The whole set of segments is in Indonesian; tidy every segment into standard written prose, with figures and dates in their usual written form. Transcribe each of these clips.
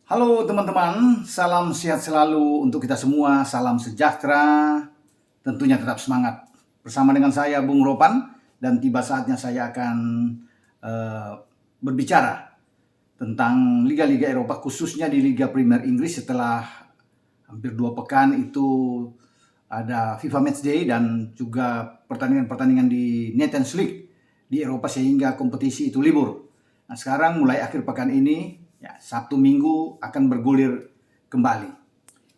Halo teman-teman, salam sehat selalu untuk kita semua, salam sejahtera, tentunya tetap semangat. Bersama dengan saya Bung Ropan, dan tiba saatnya saya akan uh, berbicara tentang Liga-Liga Eropa, khususnya di Liga Premier Inggris. Setelah hampir 2 pekan itu ada FIFA Matchday dan juga pertandingan-pertandingan di Nations League di Eropa, sehingga kompetisi itu libur. Nah, sekarang mulai akhir pekan ini, ya, Sabtu Minggu akan bergulir kembali.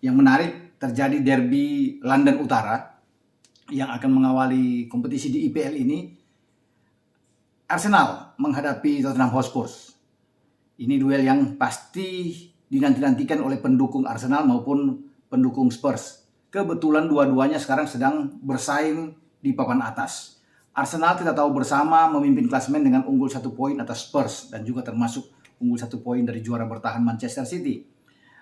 Yang menarik, terjadi derby London Utara yang akan mengawali kompetisi di IPL ini. Arsenal menghadapi Tottenham Hotspur. Ini duel yang pasti dinanti-nantikan oleh pendukung Arsenal maupun pendukung Spurs. Kebetulan dua-duanya sekarang sedang bersaing di papan atas. Arsenal kita tahu bersama memimpin klasemen dengan unggul 1 poin atas Spurs dan juga termasuk unggul 1 poin dari juara bertahan Manchester City.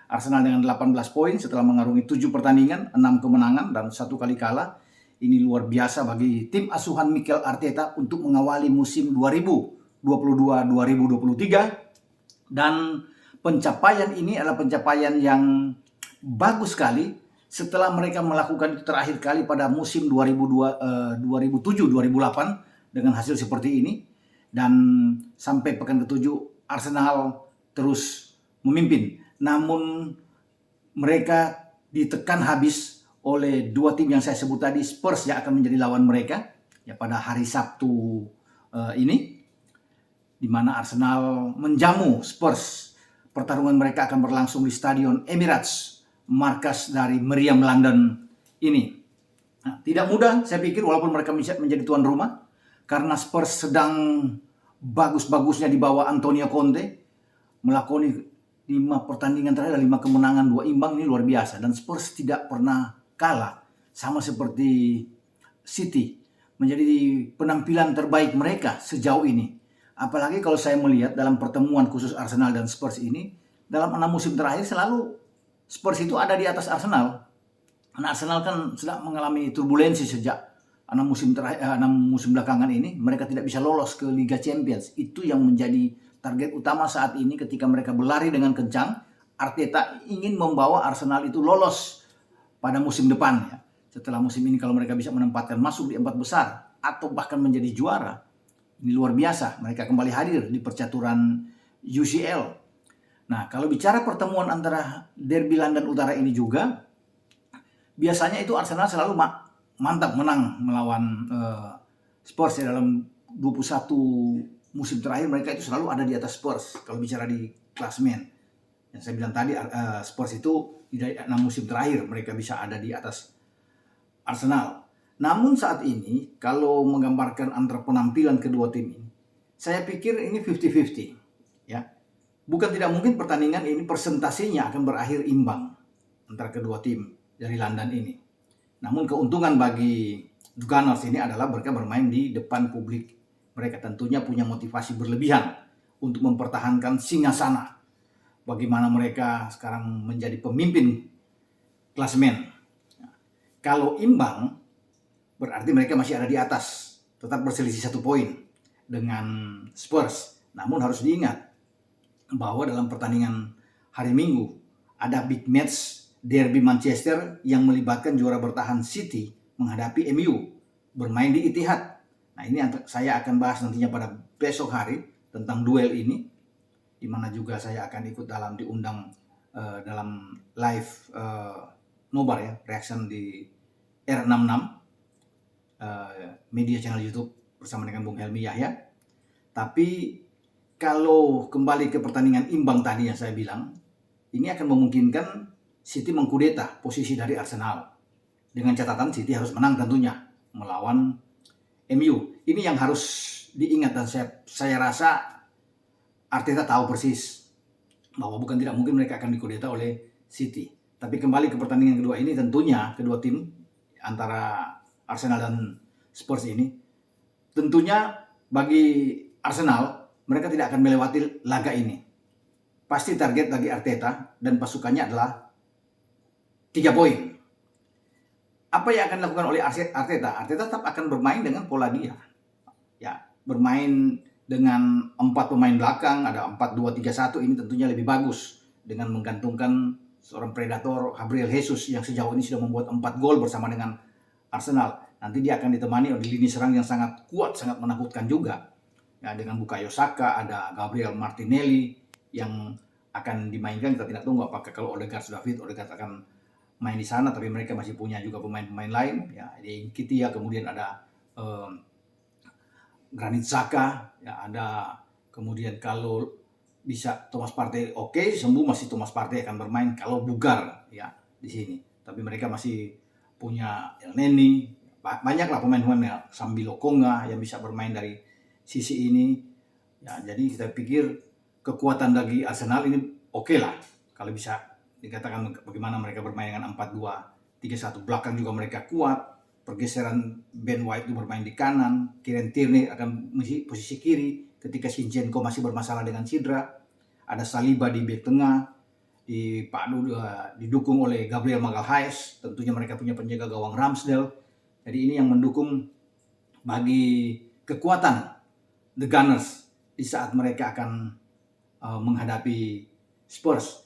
Arsenal dengan 18 poin setelah mengarungi 7 pertandingan, 6 kemenangan dan 1 kali kalah. Ini luar biasa bagi tim asuhan Mikel Arteta untuk mengawali musim 2022-2023, dan pencapaian ini adalah pencapaian yang bagus sekali setelah mereka melakukan itu terakhir kali pada musim 2007-2008 dengan hasil seperti ini. Dan sampai pekan ke-7 Arsenal terus memimpin. Namun mereka ditekan habis oleh dua tim yang saya sebut tadi. Spurs yang akan menjadi lawan mereka ya pada hari Sabtu ini, di mana Arsenal menjamu Spurs. Pertarungan mereka akan berlangsung di Stadion Emirates, markas dari meriam London ini. Nah, tidak mudah saya pikir walaupun mereka bisa menjadi tuan rumah, karena Spurs sedang bagus-bagusnya di bawah Antonio Conte, melakoni 5 pertandingan terakhir, 5 kemenangan, 2 imbang. Ini luar biasa, dan Spurs tidak pernah kalah, sama seperti City, menjadi penampilan terbaik mereka sejauh ini. Apalagi kalau saya melihat dalam pertemuan khusus Arsenal dan Spurs ini, dalam 6 musim terakhir selalu Spurs itu ada di atas Arsenal. Karena Arsenal kan sedang mengalami turbulensi sejak 6 musim terakhir, 6 musim belakangan ini. Mereka tidak bisa lolos ke Liga Champions. Itu yang menjadi target utama saat ini ketika mereka berlari dengan kencang. Arteta ingin membawa Arsenal itu lolos pada musim depan, ya. Setelah musim ini kalau mereka bisa menempatkan masuk di 4 besar atau bahkan menjadi juara, ini luar biasa. Mereka kembali hadir di percaturan UCL. Nah, kalau bicara pertemuan antara derby London Utara ini juga, biasanya itu Arsenal selalu mantap menang melawan Spurs ya. Dalam 21 musim terakhir mereka itu selalu ada di atas Spurs kalau bicara di klasemen. Yang saya bilang tadi, Spurs itu di 6 musim terakhir mereka bisa ada di atas Arsenal. Namun saat ini kalau menggambarkan antara penampilan kedua tim ini, saya pikir ini 50-50, ya. Bukan tidak mungkin pertandingan ini persentasenya akan berakhir imbang antara kedua tim dari London ini. Namun keuntungan bagi Gunners ini adalah mereka bermain di depan publik. Mereka tentunya punya motivasi berlebihan untuk mempertahankan singgasana. Bagaimana mereka sekarang menjadi pemimpin klasemen. Kalau imbang, berarti mereka masih ada di atas, tetap berselisih 1 poin dengan Spurs. Namun harus diingat bahwa dalam pertandingan hari Minggu ada big match derby Manchester yang melibatkan juara bertahan City menghadapi MU bermain di Etihad. Nah, ini saya akan bahas nantinya pada besok hari tentang duel ini, di mana juga saya akan ikut diundang dalam live nobar ya, reaction di R66 media channel YouTube bersama dengan Bung Helmi Yahya. Tapi kalau kembali ke pertandingan imbang tadi yang saya bilang, ini akan memungkinkan City mengkudeta posisi dari Arsenal. Dengan catatan City harus menang tentunya melawan MU. Ini yang harus diingat, dan saya rasa Arteta tahu persis bahwa bukan tidak mungkin mereka akan dikudeta oleh City. Tapi kembali ke pertandingan kedua ini, tentunya kedua tim antara Arsenal dan Spurs ini, tentunya bagi Arsenal mereka tidak akan melewati laga ini. Pasti target bagi Arteta dan pasukannya adalah 3 poin. Apa yang akan dilakukan oleh Arteta? Arteta tetap akan bermain dengan pola dia. Ya, bermain dengan 4 pemain belakang, ada 4-2-3-1, ini tentunya lebih bagus dengan menggantungkan seorang predator Gabriel Jesus yang sejauh ini sudah membuat 4 gol bersama dengan Arsenal. Nanti dia akan ditemani oleh lini serang yang sangat kuat, sangat menakutkan juga. Ya, dengan Bukayo Saka, ada Gabriel Martinelli yang akan dimainkan. Kita tidak tunggu apakah kalau Odegaard sudah fit, Odegaard akan main di sana, tapi mereka masih punya juga pemain-pemain lain. Ya, di Nketiah, kemudian ada Granit Xhaka, ya ada kemudian kalau bisa Thomas Partey sembuh, masih Thomas Partey akan bermain kalau bugar ya di sini. Tapi mereka masih punya El Neni, banyaklah pemain-pemain ya, Sambi Lokonga yang bisa bermain dari sisi ini. Ya, jadi kita pikir kekuatan bagi Arsenal ini lah kalau bisa dikatakan bagaimana mereka bermain dengan 4-2-3-1. Belakang juga mereka kuat. Pergeseran Ben White itu bermain di kanan, Kieran Tierney akan posisi kiri ketika Zinchenko masih bermasalah dengan cedera. Ada Saliba di bek tengah, didukung oleh Gabriel Magalhaes. Tentunya mereka punya penjaga gawang Ramsdale. Jadi ini yang mendukung bagi kekuatan The Gunners di saat mereka akan menghadapi Spurs.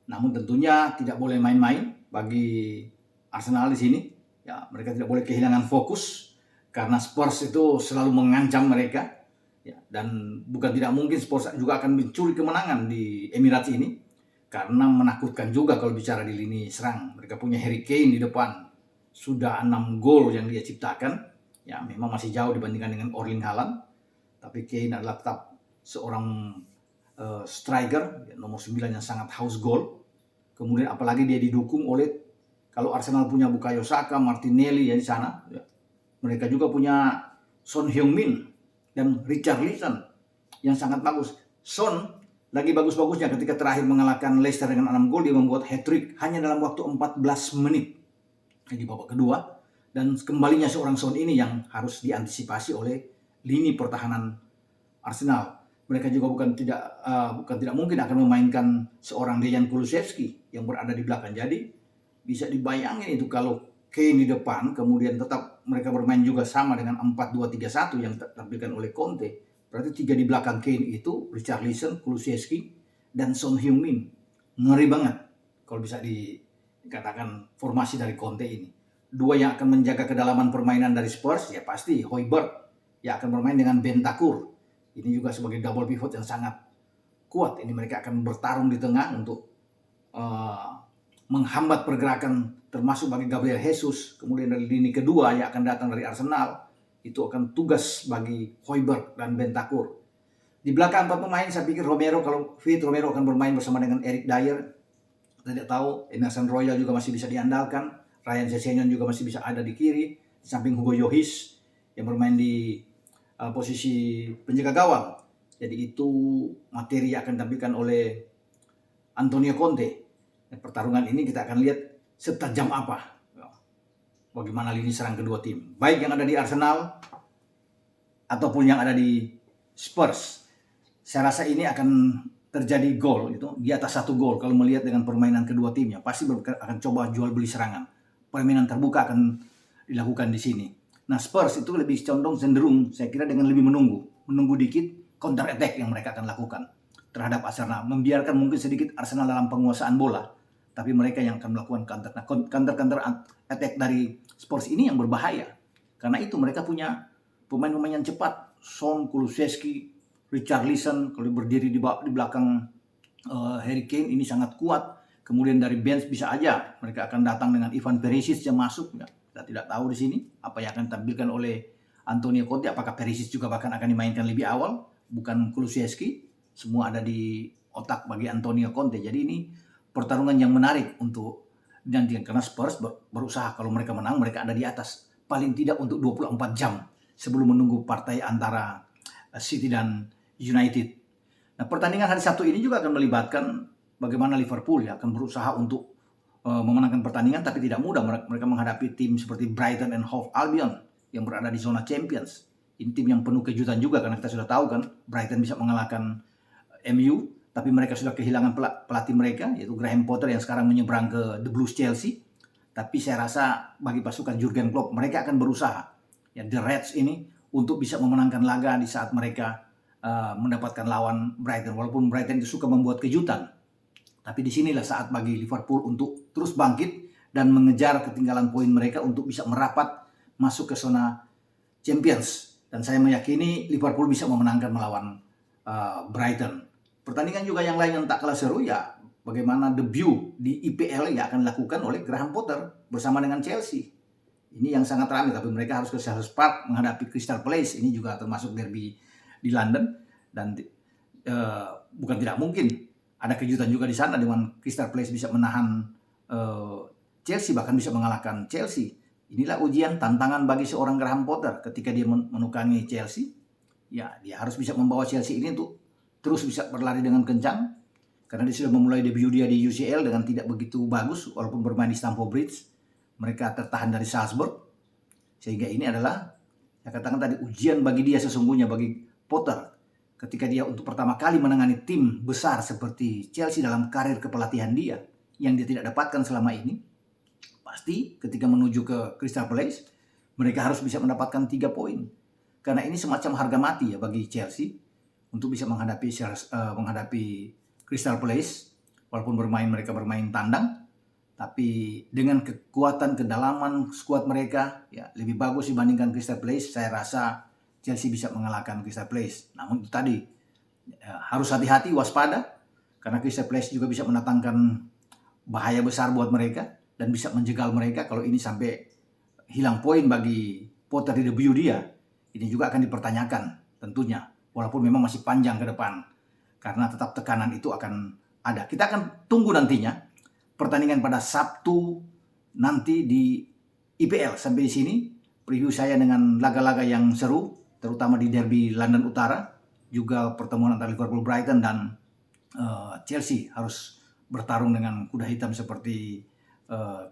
Namun tentunya tidak boleh main-main bagi Arsenal di sini. Ya, mereka tidak boleh kehilangan fokus karena Spurs itu selalu mengancam mereka. Ya, dan bukan tidak mungkin Spurs juga akan mencuri kemenangan di Emirates ini karena menakutkan juga kalau bicara di lini serang. Mereka punya Harry Kane di depan, sudah 6 gol yang dia ciptakan. Ya, memang masih jauh dibandingkan dengan Erling Haaland, tapi Kane adalah tetap seorang striker nomor 9 yang sangat haus gol. Kemudian apalagi dia didukung oleh, kalau Arsenal punya Bukayo Saka, Martinelli ya di sana, ya. Mereka juga punya Son Heung-min dan Richarlison yang sangat bagus. Son lagi bagus-bagusnya ketika terakhir mengalahkan Leicester dengan 6 gol, dia membuat hat-trick hanya dalam waktu 14 menit di babak kedua. Dan kembalinya seorang Son ini yang harus diantisipasi oleh lini pertahanan Arsenal. Mereka juga bukan tidak mungkin akan memainkan seorang Dejan Kulusevski yang berada di belakang. Jadi bisa dibayangin itu kalau Kane di depan, kemudian tetap mereka bermain juga sama dengan 4-2-3-1 yang ditampilkan oleh Conte. Berarti 3 di belakang Kane itu Richarlison, Kulusevski, dan Son Heung-min. Ngeri banget kalau bisa dikatakan formasi dari Conte ini. 2 yang akan menjaga kedalaman permainan dari Spurs ya pasti Højbjerg yang akan bermain dengan Bentancur. Ini juga sebagai double pivot yang sangat kuat. Ini mereka akan bertarung di tengah untuk menghambat pergerakan termasuk bagi Gabriel Jesus. Kemudian dari lini kedua yang akan datang dari Arsenal, itu akan tugas bagi Højbjerg dan Bentancur. Di belakang 4 pemain saya pikir Romero kalau fit, Romero akan bermain bersama dengan Eric Dier. Tidak tahu, Emerson Royal juga masih bisa diandalkan, Ryan Sessegnon juga masih bisa ada di kiri, di samping Hugo Lloris yang bermain di posisi penjaga gawang. Jadi itu materi yang akan ditampilkan oleh Antonio Conte. Pertarungan ini kita akan lihat setajam apa bagaimana lini serang kedua tim, baik yang ada di Arsenal ataupun yang ada di Spurs. Saya rasa ini akan terjadi gol itu di atas 1 gol kalau melihat dengan permainan kedua timnya. Pasti akan coba jual beli serangan. Permainan terbuka akan dilakukan di sini. Nah, Spurs itu lebih cenderung saya kira dengan lebih menunggu dikit counter attack yang mereka akan lakukan terhadap Arsenal, membiarkan mungkin sedikit Arsenal dalam penguasaan bola, tapi mereka yang akan melakukan counter attack dari Spurs ini yang berbahaya. Karena itu mereka punya pemain-pemain yang cepat, Son, Kulusevski, Richarlison kalau berdiri di belakang Harry Kane ini sangat kuat. Kemudian dari bench bisa aja mereka akan datang dengan Ivan Perisic yang masuk. Ya, kita tidak tahu di sini apa yang akan ditampilkan oleh Antonio Conte. Apakah Perisic juga bahkan akan dimainkan lebih awal, bukan Kulusevski. Semua ada di otak bagi Antonio Conte. Jadi ini pertarungan yang menarik untuk dinantikan karena Spurs berusaha kalau mereka menang mereka ada di atas paling tidak untuk 24 jam sebelum menunggu partai antara City dan United. Nah, pertandingan hari Sabtu ini juga akan melibatkan bagaimana Liverpool ya akan berusaha untuk memenangkan pertandingan, tapi tidak mudah. Mereka menghadapi tim seperti Brighton and Hove Albion yang berada di zona Champions. Ini tim yang penuh kejutan juga karena kita sudah tahu kan Brighton bisa mengalahkan MU, tapi mereka sudah kehilangan pelatih mereka yaitu Graham Potter yang sekarang menyeberang ke The Blues Chelsea. Tapi saya rasa bagi pasukan Jurgen Klopp mereka akan berusaha ya The Reds ini untuk bisa memenangkan laga di saat mereka mendapatkan lawan Brighton. Walaupun Brighton itu suka membuat kejutan, Tapi disinilah saat bagi Liverpool untuk terus bangkit dan mengejar ketinggalan poin mereka untuk bisa merapat masuk ke zona Champions. Dan saya meyakini Liverpool bisa memenangkan melawan Brighton. Pertandingan juga yang lain yang tak kalah seru ya bagaimana debut di IPL yang akan dilakukan oleh Graham Potter bersama dengan Chelsea. Ini yang sangat ramai, tapi mereka harus ke Selhurst Park menghadapi Crystal Palace. Ini juga termasuk derby di London dan bukan tidak mungkin ada kejutan juga di sana dengan Crystal Palace bisa menahan Chelsea, bahkan bisa mengalahkan Chelsea. Inilah ujian tantangan bagi seorang Graham Potter ketika dia menukangi Chelsea. Ya, dia harus bisa membawa Chelsea ini untuk terus bisa berlari dengan kencang karena dia sudah memulai debut dia di UCL dengan tidak begitu bagus walaupun bermain di Stamford Bridge. Mereka tertahan dari Salzburg. Sehingga ini adalah saya katakan tadi ujian bagi dia sesungguhnya, bagi Potter ketika dia untuk pertama kali menangani tim besar seperti Chelsea dalam karir kepelatihan dia yang dia tidak dapatkan selama ini. Pasti ketika menuju ke Crystal Palace mereka harus bisa mendapatkan 3 poin. Karena ini semacam harga mati ya bagi Chelsea untuk bisa menghadapi Crystal Palace. Walaupun mereka bermain tandang, tapi dengan kekuatan kedalaman skuad mereka ya lebih bagus dibandingkan Crystal Palace. Saya rasa Chelsea bisa mengalahkan Crystal Palace. Namun itu tadi harus hati-hati, waspada karena Crystal Palace juga bisa mendatangkan bahaya besar buat mereka dan bisa menjegal mereka kalau ini sampai hilang poin bagi Potter di debut dia. Ini juga akan dipertanyakan tentunya, walaupun memang masih panjang ke depan, karena tetap tekanan itu akan ada. Kita akan tunggu nantinya pertandingan pada Sabtu nanti di IPL. Sampai di sini preview saya dengan laga-laga yang seru, terutama di derby London Utara, juga pertemuan antara Liverpool Brighton dan Chelsea harus bertarung dengan kuda hitam seperti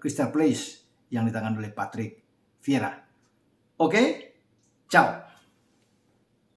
Crystal Palace yang ditangani oleh Patrick Vieira. Oke, ciao.